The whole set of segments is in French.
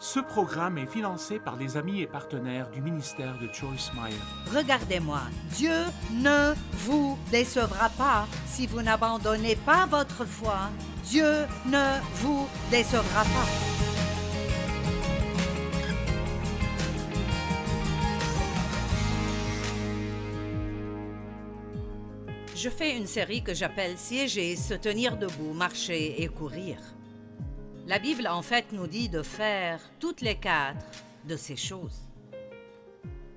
Ce programme est financé par les amis et partenaires du ministère de Joyce Meyer. Regardez-moi, Dieu ne vous décevra pas si vous n'abandonnez pas votre foi. Dieu ne vous décevra pas. Je fais une série que j'appelle Siéger, se tenir debout, marcher et courir. La Bible, en fait, nous dit de faire toutes les 4 de ces choses.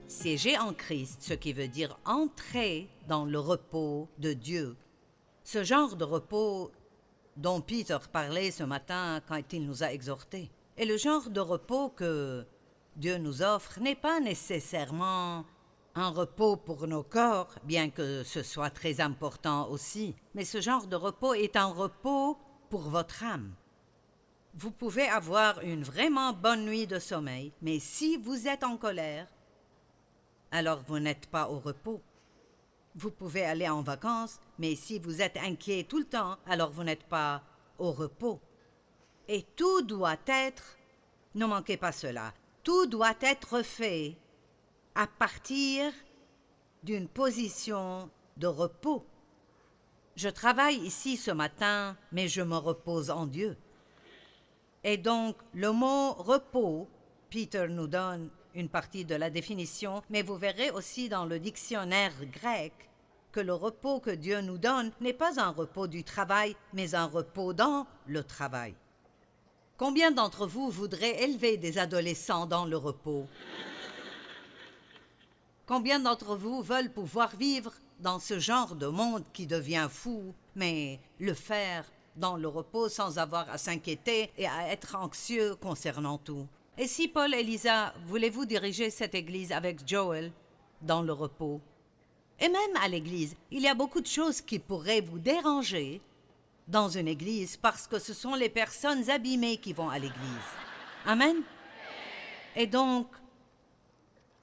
Siéger en Christ, ce qui veut dire entrer dans le repos de Dieu. Ce genre de repos dont Peter parlait ce matin quand il nous a exhortés. Et le genre de repos que Dieu nous offre n'est pas nécessairement un repos pour nos corps, bien que ce soit très important aussi. Mais ce genre de repos est un repos pour votre âme. Vous pouvez avoir une vraiment bonne nuit de sommeil, mais si vous êtes en colère, alors vous n'êtes pas au repos. Vous pouvez aller en vacances, mais si vous êtes inquiet tout le temps, alors vous n'êtes pas au repos. Et tout doit être, ne manquez pas cela, tout doit être fait à partir d'une position de repos. Je travaille ici ce matin, mais je me repose en Dieu. Et donc, le mot repos, Peter nous donne une partie de la définition, mais vous verrez aussi dans le dictionnaire grec que le repos que Dieu nous donne n'est pas un repos du travail, mais un repos dans le travail. Combien d'entre vous voudraient élever des adolescents dans le repos? Combien d'entre vous veulent pouvoir vivre dans ce genre de monde qui devient fou, mais le faire dans le repos sans avoir à s'inquiéter et à être anxieux concernant tout? Et si Paul et Lisa, voulez-vous diriger cette église avec Joel dans le repos? Et même à l'église, il y a beaucoup de choses qui pourraient vous déranger dans une église parce que ce sont les personnes abîmées qui vont à l'église. Amen? Et donc,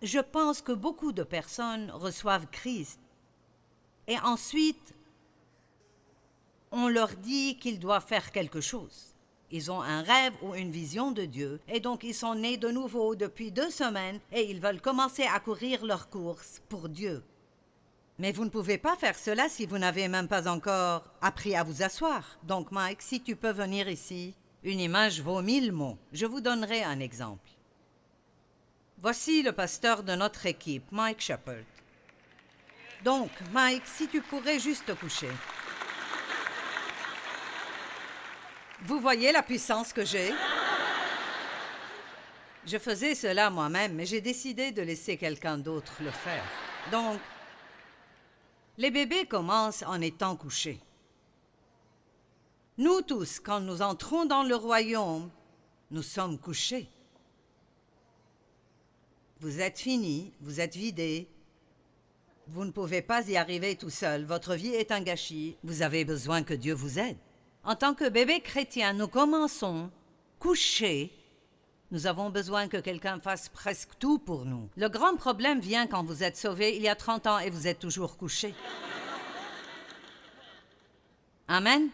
je pense que beaucoup de personnes reçoivent Christ et ensuite, on leur dit qu'ils doivent faire quelque chose. Ils ont un rêve ou une vision de Dieu et donc ils sont nés de nouveau depuis 2 semaines et ils veulent commencer à courir leur course pour Dieu. Mais vous ne pouvez pas faire cela si vous n'avez même pas encore appris à vous asseoir. Donc Mike, si tu peux venir ici, une image vaut 1000 mots. Je vous donnerai un exemple. Voici le pasteur de notre équipe, Mike Shepard. Donc, Mike, si tu pourrais juste te coucher. Vous voyez la puissance que j'ai? Je faisais cela moi-même, mais j'ai décidé de laisser quelqu'un d'autre le faire. Donc, les bébés commencent en étant couchés. Nous tous, quand nous entrons dans le royaume, nous sommes couchés. Vous êtes finis, vous êtes vidés. Vous ne pouvez pas y arriver tout seul. Votre vie est un gâchis. Vous avez besoin que Dieu vous aide. En tant que bébés chrétiens, nous commençons couchés. Nous avons besoin que quelqu'un fasse presque tout pour nous. Le grand problème vient quand vous êtes sauvés il y a 30 ans et vous êtes toujours couchés. Amen.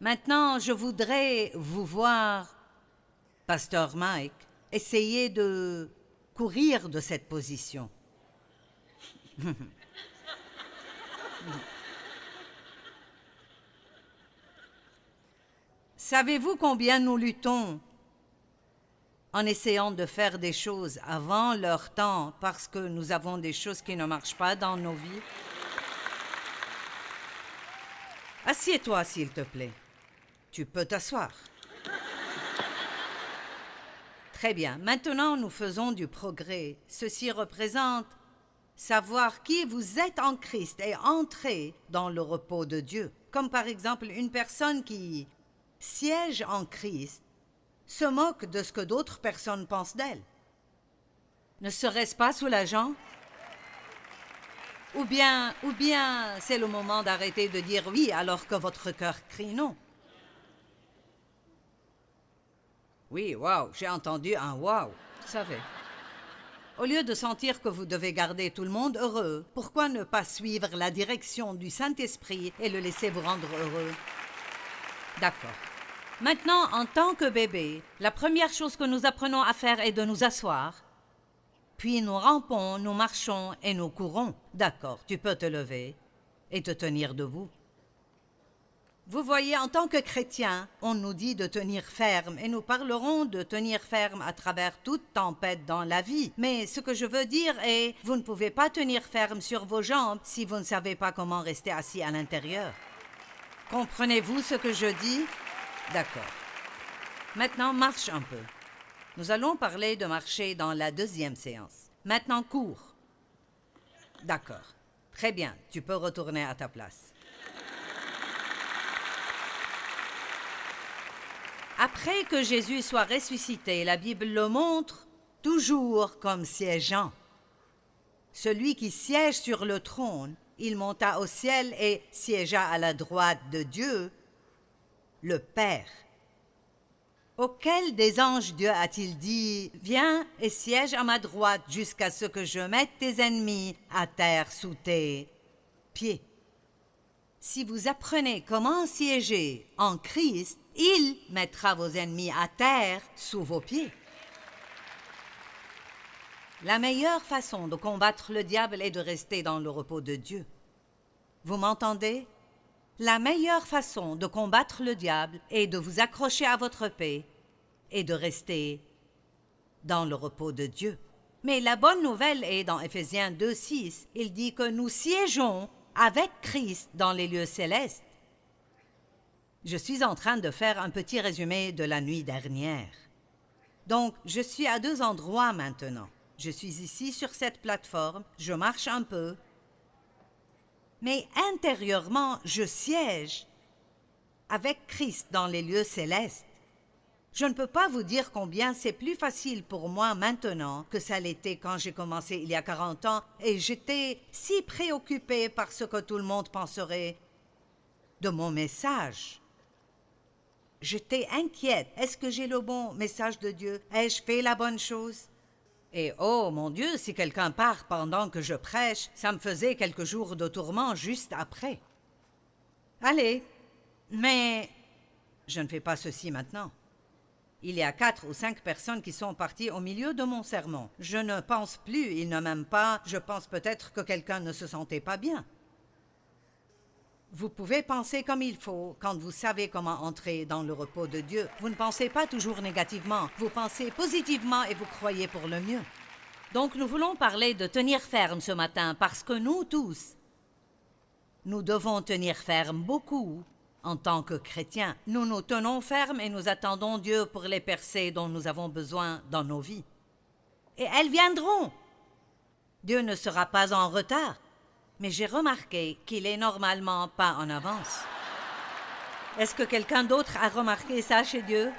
Maintenant, je voudrais vous voir, Pasteur Mike, essayer de courir de cette position. Savez-vous combien nous luttons en essayant de faire des choses avant leur temps parce que nous avons des choses qui ne marchent pas dans nos vies? Assieds-toi, s'il te plaît. Tu peux t'asseoir. Très bien. Maintenant, nous faisons du progrès. Ceci représente savoir qui vous êtes en Christ et entrer dans le repos de Dieu. Comme par exemple une personne qui siège en Christ se moque de ce que d'autres personnes pensent d'elle. Ne serait-ce pas soulageant? Ou bien c'est le moment d'arrêter de dire oui alors que votre cœur crie non. Oui, wow, j'ai entendu un wow, vous savez. Au lieu de sentir que vous devez garder tout le monde heureux, pourquoi ne pas suivre la direction du Saint-Esprit et le laisser vous rendre heureux? D'accord. Maintenant, en tant que bébé, la première chose que nous apprenons à faire est de nous asseoir. Puis nous rampons, nous marchons et nous courons. D'accord, tu peux te lever et te tenir debout. Vous voyez, en tant que chrétiens, on nous dit de tenir ferme et nous parlerons de tenir ferme à travers toute tempête dans la vie. Mais ce que je veux dire est, vous ne pouvez pas tenir ferme sur vos jambes si vous ne savez pas comment rester assis à l'intérieur. Comprenez-vous ce que je dis? D'accord. Maintenant, marche un peu. Nous allons parler de marcher dans la deuxième séance. Maintenant, cours. D'accord. Très bien, tu peux retourner à ta place. Après que Jésus soit ressuscité, la Bible le montre toujours comme siégeant. Celui qui siège sur le trône, il monta au ciel et siégea à la droite de Dieu, le Père. Auquel des anges Dieu a-t-il dit « Viens et siège à ma droite jusqu'à ce que je mette tes ennemis à terre sous tes pieds ». Si vous apprenez comment siéger en Christ, il mettra vos ennemis à terre sous vos pieds. La meilleure façon de combattre le diable est de rester dans le repos de Dieu. Vous m'entendez? La meilleure façon de combattre le diable est de vous accrocher à votre paix et de rester dans le repos de Dieu. Mais la bonne nouvelle est dans Éphésiens 2:6, il dit que nous siégeons avec Christ dans les lieux célestes. Je suis en train de faire un petit résumé de la nuit dernière. Donc, je suis à 2 endroits maintenant. Je suis ici sur cette plateforme, je marche un peu, mais intérieurement, je siège avec Christ dans les lieux célestes. Je ne peux pas vous dire combien c'est plus facile pour moi maintenant que ça l'était quand j'ai commencé il y a 40 ans et j'étais si préoccupée par ce que tout le monde penserait de mon message. J'étais inquiète. Est-ce que j'ai le bon message de Dieu? Ai-je fait la bonne chose? Et oh mon Dieu, si quelqu'un part pendant que je prêche, ça me faisait quelques jours de tourment juste après. Allez, mais je ne fais pas ceci maintenant. Il y a 4 ou 5 personnes qui sont parties au milieu de mon sermon. Je ne pense plus, ils ne m'aiment pas, je pense peut-être que quelqu'un ne se sentait pas bien. Vous pouvez penser comme il faut quand vous savez comment entrer dans le repos de Dieu. Vous ne pensez pas toujours négativement, vous pensez positivement et vous croyez pour le mieux. Donc nous voulons parler de tenir ferme ce matin parce que nous tous, nous devons tenir ferme beaucoup en tant que chrétiens. Nous nous tenons ferme et nous attendons Dieu pour les percées dont nous avons besoin dans nos vies. Et elles viendront. Dieu ne sera pas en retard. Mais j'ai remarqué qu'il est normalement pas en avance. Est-ce que quelqu'un d'autre a remarqué ça chez Dieu?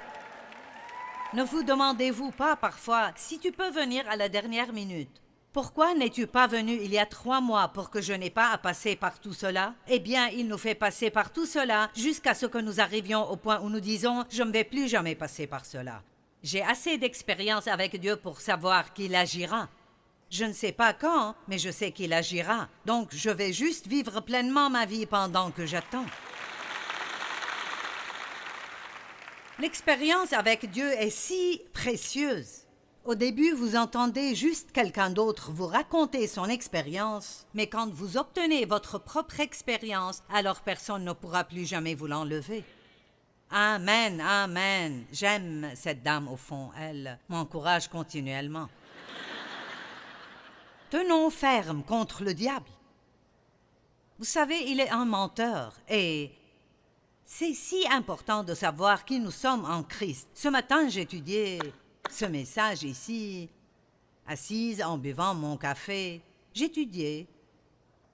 Ne vous demandez-vous pas parfois si tu peux venir à la dernière minute? Pourquoi n'es-tu pas venu il y a 3 mois pour que je n'ai pas à passer par tout cela? Eh bien, il nous fait passer par tout cela jusqu'à ce que nous arrivions au point où nous disons « Je ne vais plus jamais passer par cela ». J'ai assez d'expérience avec Dieu pour savoir qu'il agira. Je ne sais pas quand, mais je sais qu'il agira. Donc, je vais juste vivre pleinement ma vie pendant que j'attends. L'expérience avec Dieu est si précieuse. Au début, vous entendez juste quelqu'un d'autre vous raconter son expérience, mais quand vous obtenez votre propre expérience, alors personne ne pourra plus jamais vous l'enlever. Amen, amen. J'aime cette dame au fond, elle m'encourage continuellement. Tenons ferme contre le diable. Vous savez, il est un menteur et c'est si important de savoir qui nous sommes en Christ. Ce matin, j'étudiais ce message ici, assise en buvant mon café. J'étudiais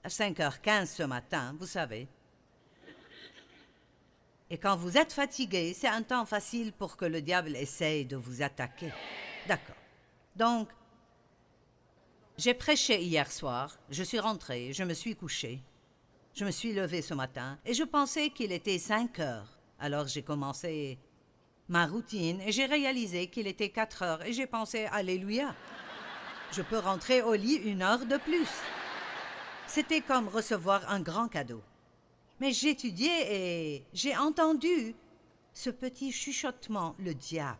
à 5h15 ce matin, vous savez. Et quand vous êtes fatigué, c'est un temps facile pour que le diable essaye de vous attaquer. D'accord. Donc, j'ai prêché hier soir, je suis rentrée, je me suis couchée. Je me suis levée ce matin et je pensais qu'il était 5 heures. Alors j'ai commencé ma routine et j'ai réalisé qu'il était 4 heures et j'ai pensé « Alléluia ». Je peux rentrer au lit 1 heure de plus. C'était comme recevoir un grand cadeau. Mais j'étudiais et j'ai entendu Ce petit chuchotement, le diable,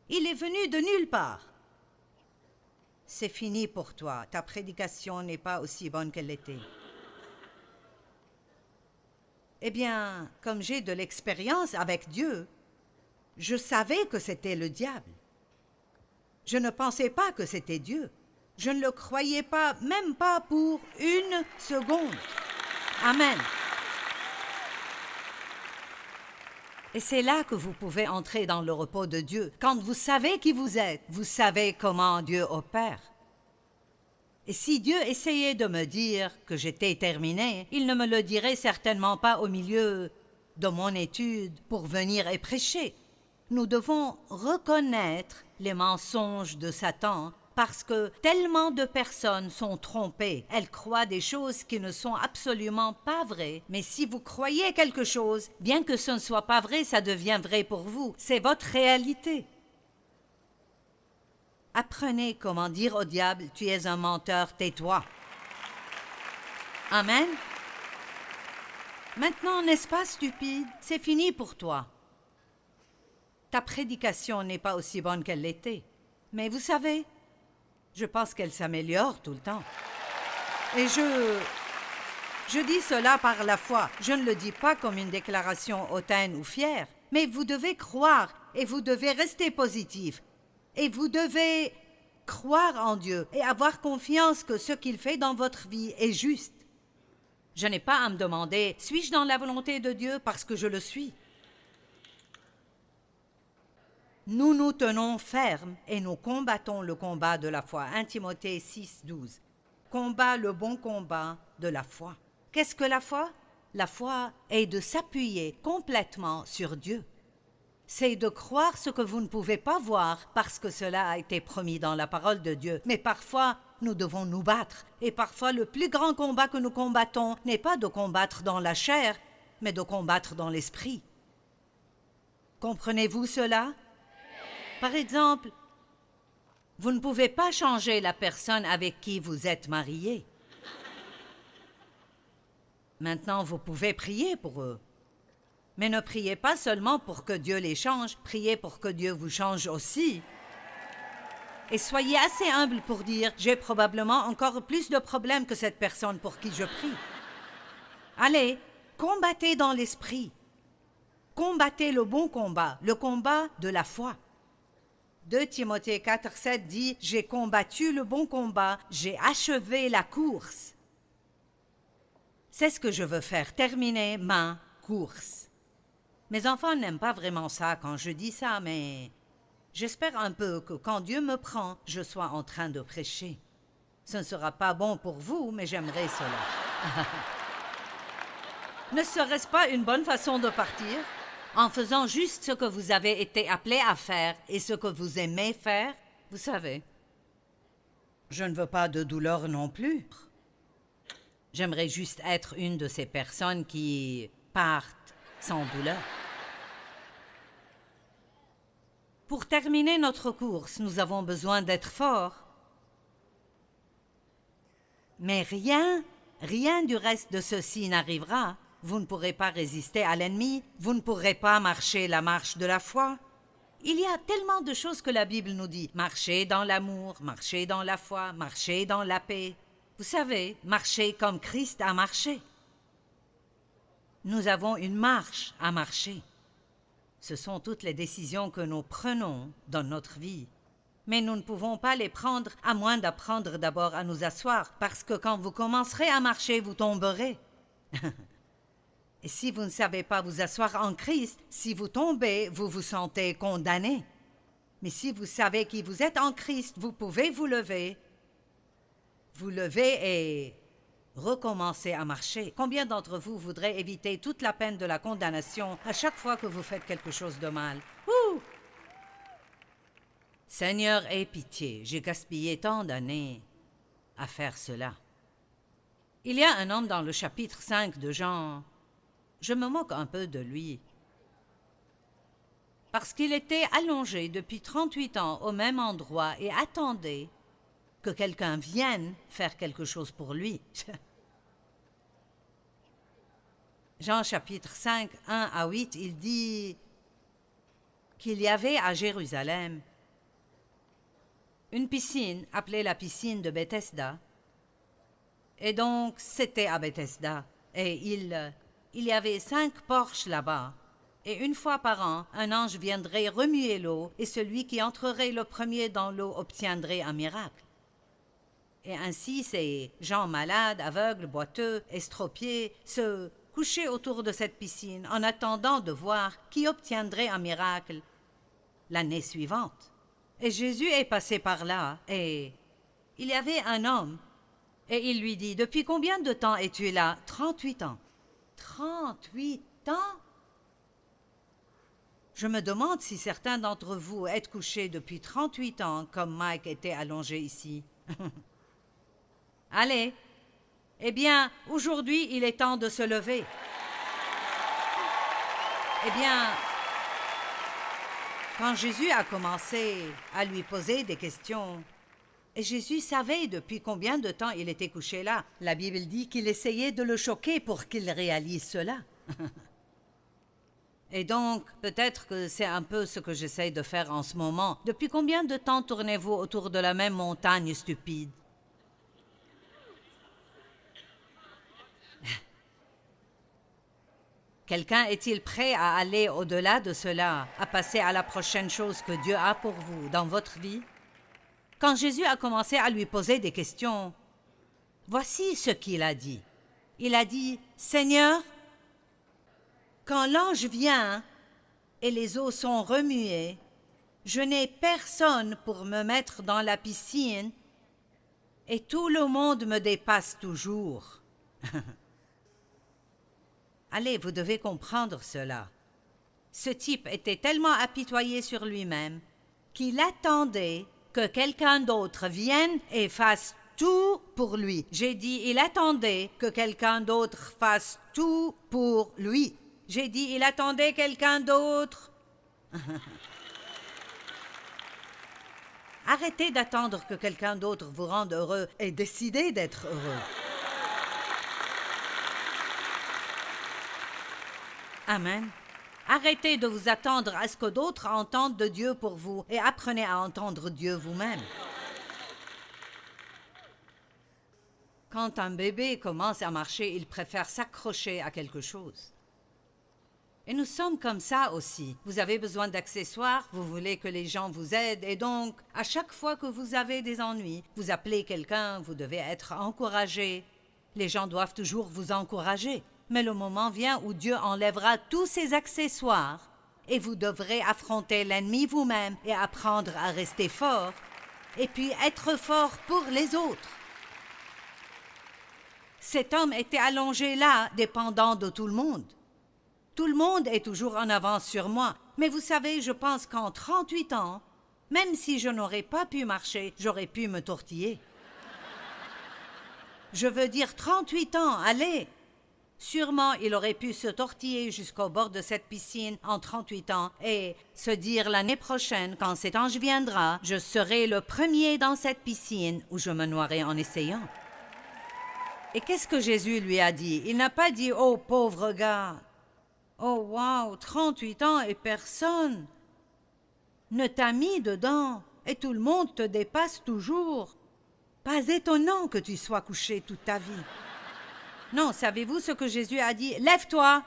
il est venu de nulle part. C'est fini pour toi, ta prédication n'est pas aussi bonne qu'elle l'était. Eh bien, comme j'ai de l'expérience avec Dieu, je savais que c'était le diable. Je ne pensais pas que c'était Dieu. Je ne le croyais pas, même pas pour une seconde. Amen. Et c'est là que vous pouvez entrer dans le repos de Dieu. Quand vous savez qui vous êtes, vous savez comment Dieu opère. Et si Dieu essayait de me dire que j'étais terminé, il ne me le dirait certainement pas au milieu de mon étude pour venir et prêcher. Nous devons reconnaître les mensonges de Satan parce que tellement de personnes sont trompées. Elles croient des choses qui ne sont absolument pas vraies. Mais si vous croyez quelque chose, bien que ce ne soit pas vrai, ça devient vrai pour vous. C'est votre réalité. Apprenez comment dire au diable, tu es un menteur, tais-toi. Amen. Maintenant, n'est-ce pas stupide? C'est fini pour toi. Ta prédication n'est pas aussi bonne qu'elle l'était. Mais vous savez, je pense qu'elle s'améliore tout le temps. Et je dis cela par la foi. Je ne le dis pas comme une déclaration hautaine ou fière. Mais vous devez croire et vous devez rester positif. Et vous devez croire en Dieu et avoir confiance que ce qu'il fait dans votre vie est juste. Je n'ai pas à me demander, suis-je dans la volonté de Dieu parce que je le suis? Nous nous tenons fermes et nous combattons le combat de la foi. 1 Timothée 6, 12. Combat le bon combat de la foi. Qu'est-ce que la foi? La foi est de s'appuyer complètement sur Dieu. C'est de croire ce que vous ne pouvez pas voir parce que cela a été promis dans la parole de Dieu. Mais parfois, nous devons nous battre. Et parfois, le plus grand combat que nous combattons n'est pas de combattre dans la chair, mais de combattre dans l'esprit. Comprenez-vous cela? Par exemple, vous ne pouvez pas changer la personne avec qui vous êtes marié. Maintenant, vous pouvez prier pour eux. Mais ne priez pas seulement pour que Dieu les change, priez pour que Dieu vous change aussi. Et soyez assez humble pour dire, j'ai probablement encore plus de problèmes que cette personne pour qui je prie. Allez, combattez dans l'esprit. Combattez le bon combat, le combat de la foi. 2 Timothée 4, 7 dit, j'ai combattu le bon combat, j'ai achevé la course. C'est ce que je veux faire, terminer ma course. Mes enfants n'aiment pas vraiment ça quand je dis ça, mais j'espère un peu que quand Dieu me prend, je sois en train de prêcher. Ce ne sera pas bon pour vous, mais j'aimerais cela. Ne serait-ce pas une bonne façon de partir? En faisant juste ce que vous avez été appelé à faire et ce que vous aimez faire? Vous savez, je ne veux pas de douleur non plus. J'aimerais juste être une de ces personnes qui partent sans douleur. Pour terminer notre course, nous avons besoin d'être forts. Mais rien du reste de ceci n'arrivera. Vous ne pourrez pas résister à l'ennemi, vous ne pourrez pas marcher la marche de la foi. Il y a tellement de choses que la Bible nous dit. Marcher dans l'amour, marcher dans la foi, marcher dans la paix. Vous savez, marcher comme Christ a marché. Nous avons une marche à marcher. Ce sont toutes les décisions que nous prenons dans notre vie. Mais nous ne pouvons pas les prendre à moins d'apprendre d'abord à nous asseoir, parce que quand vous commencerez à marcher, vous tomberez. Et si vous ne savez pas vous asseoir en Christ, si vous tombez, vous vous sentez condamné. Mais si vous savez qui vous êtes en Christ, vous pouvez vous lever. Vous lever et recommencer à marcher. Combien d'entre vous voudraient éviter toute la peine de la condamnation à chaque fois que vous faites quelque chose de mal? Ouh! Seigneur, aie pitié, j'ai gaspillé tant d'années à faire cela. Il y a un homme dans le chapitre 5 de Jean. Je me moque un peu de lui. Parce qu'il était allongé depuis 38 ans au même endroit et attendait que quelqu'un vienne faire quelque chose pour lui. Jean chapitre 5, 1 à 8, il dit qu'il y avait à Jérusalem une piscine appelée la piscine de Bethesda. Et donc, c'était à Bethesda. Et il y avait 5 porches là-bas. Et une fois par an, un ange viendrait remuer l'eau, et celui qui entrerait le premier dans l'eau obtiendrait un miracle. Et ainsi, ces gens malades, aveugles, boiteux, estropiés, se couchaient autour de cette piscine en attendant de voir qui obtiendrait un miracle l'année suivante. Et Jésus est passé par là, et il y avait un homme, et il lui dit, « Depuis combien de temps es-tu là ?»« 38 ans. »« 38 ans ?» Je me demande si certains d'entre vous êtes couchés depuis 38 ans, comme Mike était allongé ici. Allez, eh bien, aujourd'hui, il est temps de se lever. Eh bien, quand Jésus a commencé à lui poser des questions, et Jésus savait depuis combien de temps il était couché là, la Bible dit qu'il essayait de le choquer pour qu'il réalise cela. Et donc, peut-être que c'est un peu ce que j'essaie de faire en ce moment. Depuis combien de temps tournez-vous autour de la même montagne stupide? Quelqu'un est-il prêt à aller au-delà de cela, à passer à la prochaine chose que Dieu a pour vous dans votre vie? Quand Jésus a commencé à lui poser des questions, voici ce qu'il a dit. Il a dit, « Seigneur, quand l'ange vient et les eaux sont remuées, je n'ai personne pour me mettre dans la piscine et tout le monde me dépasse toujours. » Allez, vous devez comprendre cela. Ce type était tellement apitoyé sur lui-même qu'il attendait que quelqu'un d'autre vienne et fasse tout pour lui. J'ai dit, il attendait que quelqu'un d'autre fasse tout pour lui. J'ai dit, il attendait quelqu'un d'autre. Arrêtez d'attendre que quelqu'un d'autre vous rende heureux et décidez d'être heureux. Amen. Arrêtez de vous attendre à ce que d'autres entendent de Dieu pour vous et apprenez à entendre Dieu vous-même. Quand un bébé commence à marcher, il préfère s'accrocher à quelque chose. Et nous sommes comme ça aussi. Vous avez besoin d'accessoires, vous voulez que les gens vous aident, et donc, à chaque fois que vous avez des ennuis, vous appelez quelqu'un, vous devez être encouragé. Les gens doivent toujours vous encourager. Mais le moment vient où Dieu enlèvera tous ces accessoires et vous devrez affronter l'ennemi vous-même et apprendre à rester fort et puis être fort pour les autres. Cet homme était allongé là, dépendant de tout le monde. Tout le monde est toujours en avance sur moi, mais vous savez, je pense qu'en 38 ans, même si je n'aurais pas pu marcher, j'aurais pu me tortiller. Je veux dire 38 ans, allez! Sûrement, il aurait pu se tortiller jusqu'au bord de cette piscine en 38 ans et se dire l'année prochaine, quand cet ange viendra, je serai le premier dans cette piscine où je me noierai en essayant. Et qu'est-ce que Jésus lui a dit? Il n'a pas dit « Oh, pauvre gars! Oh, wow, 38 ans et personne ne t'a mis dedans et tout le monde te dépasse toujours. Pas étonnant que tu sois couché toute ta vie. » Non, savez-vous ce que Jésus a dit? « Lève-toi !»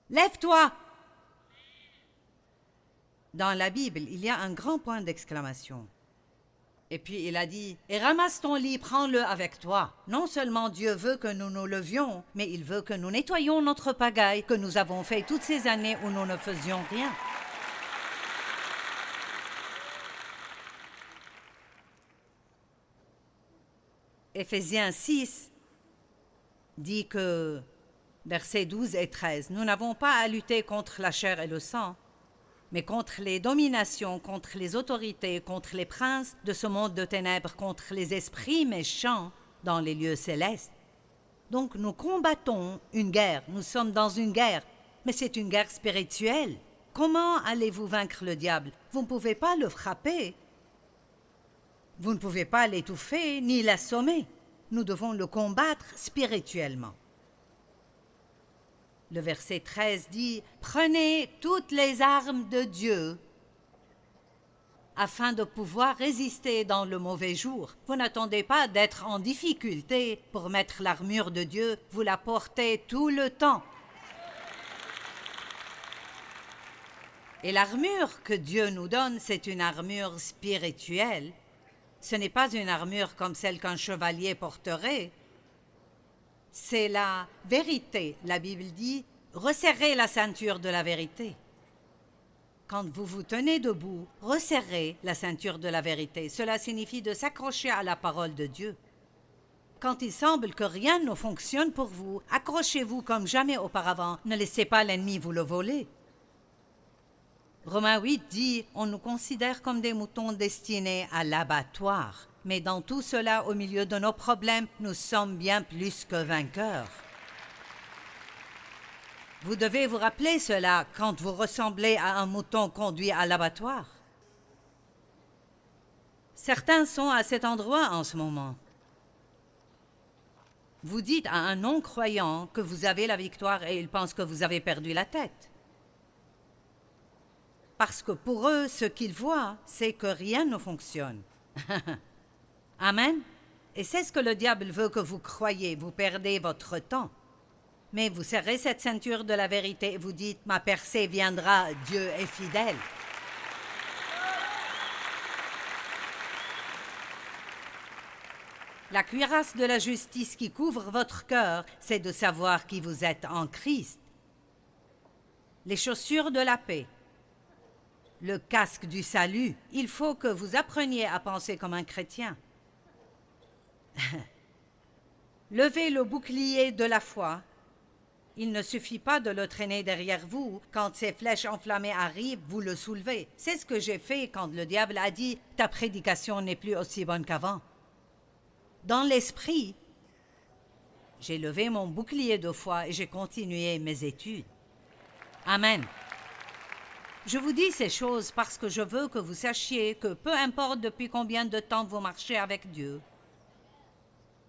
Lève-toi! Dans la Bible, il y a un grand point d'exclamation. Et puis il a dit, « Et ramasse ton lit, prends-le avec toi. » Non seulement Dieu veut que nous nous levions, mais il veut que nous nettoyions notre pagaille que nous avons fait toutes ces années où nous ne faisions rien. Éphésiens 6 dit que, versets 12 et 13, « Nous n'avons pas à lutter contre la chair et le sang, mais contre les dominations, contre les autorités, contre les princes de ce monde de ténèbres, contre les esprits méchants dans les lieux célestes. » Donc nous combattons une guerre, nous sommes dans une guerre, mais c'est une guerre spirituelle. Comment allez-vous vaincre le diable? Vous ne pouvez pas le frapper. Vous ne pouvez pas l'étouffer ni l'assommer. Nous devons le combattre spirituellement. Le verset 13 dit « Prenez toutes les armes de Dieu afin de pouvoir résister dans le mauvais jour. » Vous n'attendez pas d'être en difficulté pour mettre l'armure de Dieu, vous la portez tout le temps. Et l'armure que Dieu nous donne, c'est une armure spirituelle. Ce n'est pas une armure comme celle qu'un chevalier porterait. C'est la vérité. La Bible dit « Resserrez la ceinture de la vérité ». Quand vous vous tenez debout, resserrez la ceinture de la vérité. Cela signifie de s'accrocher à la parole de Dieu. Quand il semble que rien ne fonctionne pour vous, accrochez-vous comme jamais auparavant. Ne laissez pas l'ennemi vous le voler. Romains 8 dit « On nous considère comme des moutons destinés à l'abattoir. Mais dans tout cela, au milieu de nos problèmes, nous sommes bien plus que vainqueurs. » Vous devez vous rappeler cela quand vous ressemblez à un mouton conduit à l'abattoir. Certains sont à cet endroit en ce moment. Vous dites à un non-croyant que vous avez la victoire et il pense que vous avez perdu la tête. Parce que pour eux, ce qu'ils voient, c'est que rien ne fonctionne. Amen. Et c'est ce que le diable veut que vous croyiez. Vous perdez votre temps. Mais vous serrez cette ceinture de la vérité et vous dites « Ma percée viendra, Dieu est fidèle. » La cuirasse de la justice qui couvre votre cœur, c'est de savoir qui vous êtes en Christ. Les chaussures de la paix. Le casque du salut. Il faut que vous appreniez à penser comme un chrétien. Levez le bouclier de la foi. Il ne suffit pas de le traîner derrière vous. Quand ces flèches enflammées arrivent, vous le soulevez. C'est ce que j'ai fait quand le diable a dit « Ta prédication n'est plus aussi bonne qu'avant. » Dans l'esprit, j'ai levé mon bouclier de foi et j'ai continué mes études. Amen. Je vous dis ces choses parce que je veux que vous sachiez que peu importe depuis combien de temps vous marchez avec Dieu,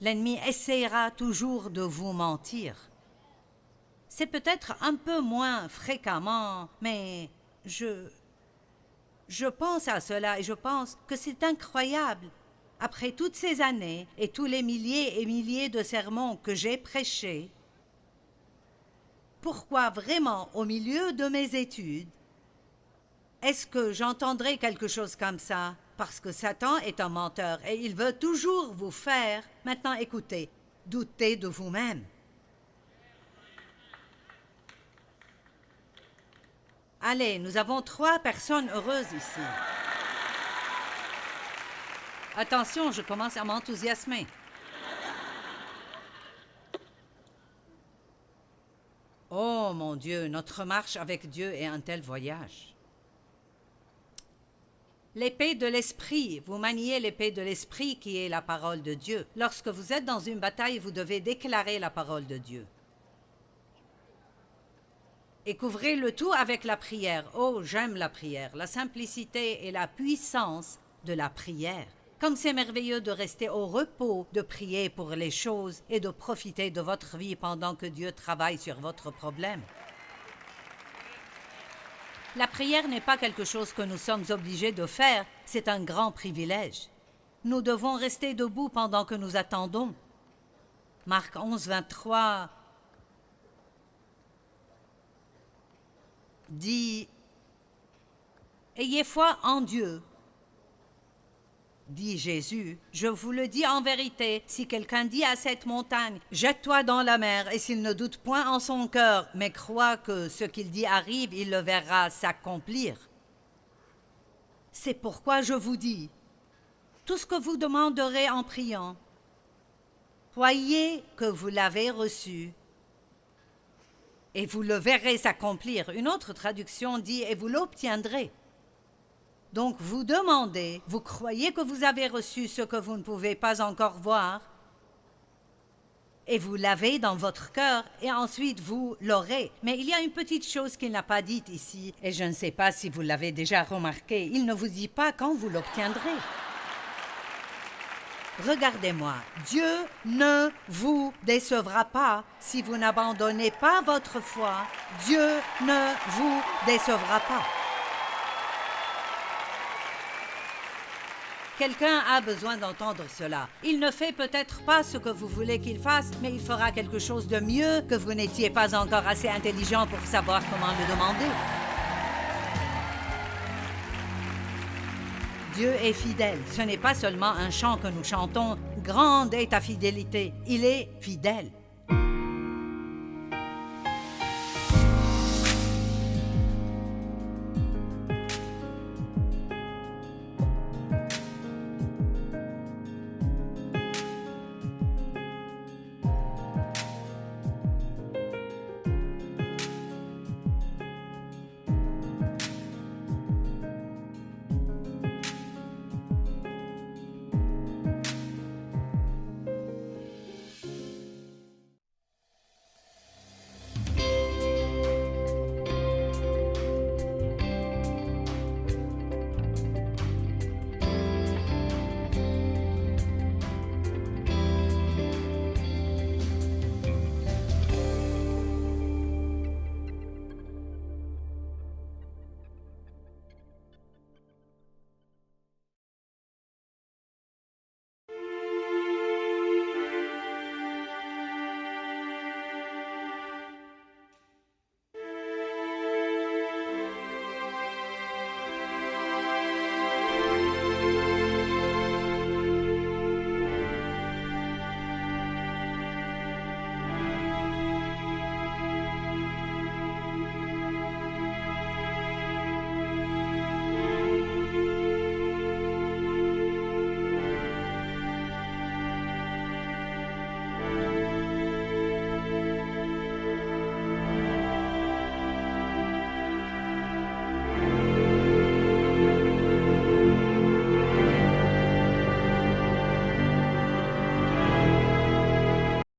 l'ennemi essaiera toujours de vous mentir. C'est peut-être un peu moins fréquemment, mais je pense à cela et je pense que c'est incroyable. Après toutes ces années et tous les milliers et milliers de sermons que j'ai prêchés, pourquoi vraiment, au milieu de mes études, est-ce que j'entendrai quelque chose comme ça? Parce que Satan est un menteur et il veut toujours vous faire. Maintenant, écoutez, doutez de vous-même. Allez, nous avons 3 personnes heureuses ici. Attention, je commence à m'enthousiasmer. Oh mon Dieu, notre marche avec Dieu est un tel voyage. L'épée de l'esprit, vous maniez l'épée de l'esprit qui est la parole de Dieu. Lorsque vous êtes dans une bataille, vous devez déclarer la parole de Dieu. Et couvrez le tout avec la prière. Oh, j'aime la prière, la simplicité et la puissance de la prière. Comme c'est merveilleux de rester au repos, de prier pour les choses et de profiter de votre vie pendant que Dieu travaille sur votre problème. La prière n'est pas quelque chose que nous sommes obligés de faire, c'est un grand privilège. Nous devons rester debout pendant que nous attendons. Marc 11, 23 dit « Ayez foi en Dieu ». Dit Jésus, « Je vous le dis en vérité, si quelqu'un dit à cette montagne, « Jette-toi dans la mer », et s'il ne doute point en son cœur, mais croit que ce qu'il dit arrive, il le verra s'accomplir. C'est pourquoi je vous dis, tout ce que vous demanderez en priant, croyez que vous l'avez reçu, et vous le verrez s'accomplir. Une autre traduction dit, et vous l'obtiendrez. Donc vous demandez, vous croyez que vous avez reçu ce que vous ne pouvez pas encore voir, et vous l'avez dans votre cœur, et ensuite vous l'aurez. Mais il y a une petite chose qu'il n'a pas dite ici, et je ne sais pas si vous l'avez déjà remarqué, il ne vous dit pas quand vous l'obtiendrez. Regardez-moi, Dieu ne vous décevra pas si vous n'abandonnez pas votre foi. Dieu ne vous décevra pas. Quelqu'un a besoin d'entendre cela. Il ne fait peut-être pas ce que vous voulez qu'il fasse, mais il fera quelque chose de mieux que vous n'étiez pas encore assez intelligent pour savoir comment le demander. Dieu est fidèle. Ce n'est pas seulement un chant que nous chantons. Grande est ta fidélité. Il est fidèle.